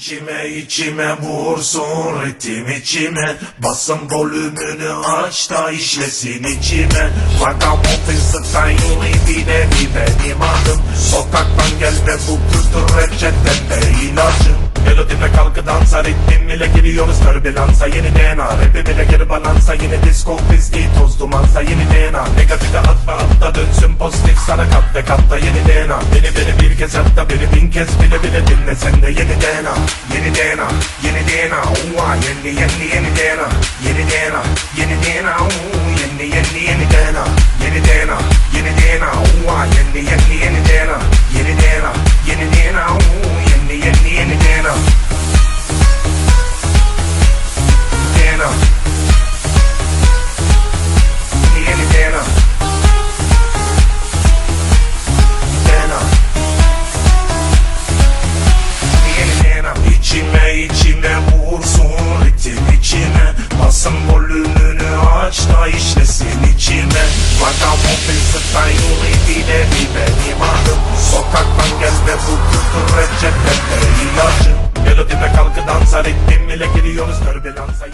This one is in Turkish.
İçime içime vursun ritim içime. Basın volümünü aç da işlesin içime. Vagabond style bir de benim adım. Sokaktan gelme bu kültür reçetende ilacım. Melodime kalkı dansa, ritmim ile giriyoruz türbülansa. Yeni DNA, rapim ile geri balansa. Yeni disco, viski, toz dumansa. Yeni DNA, negatife atma atla dönsün pozitif. Sana kat ve katta yeni DNA. Beni bir kez hatta beni bin kez bile dinle sen de yeni DNA. Yeni DNA, yeni DNA, yeni DNA. Yeni DNA, yeni DNA, yeni DNA. Yeni DNA, yeni DNA, yeni DNA. Yeni DNA, yeni DNA, yeni DNA. DNA, yeni DNA. İçime vursun ritim içime. Basın volümünü aç da işlesin içime. Vagabond style bir de benim adım. Sokaktan gelme bu kültür reçetede ilacım. Melodime kalkı dansa, ritmim ile giriyoruz türbülansa.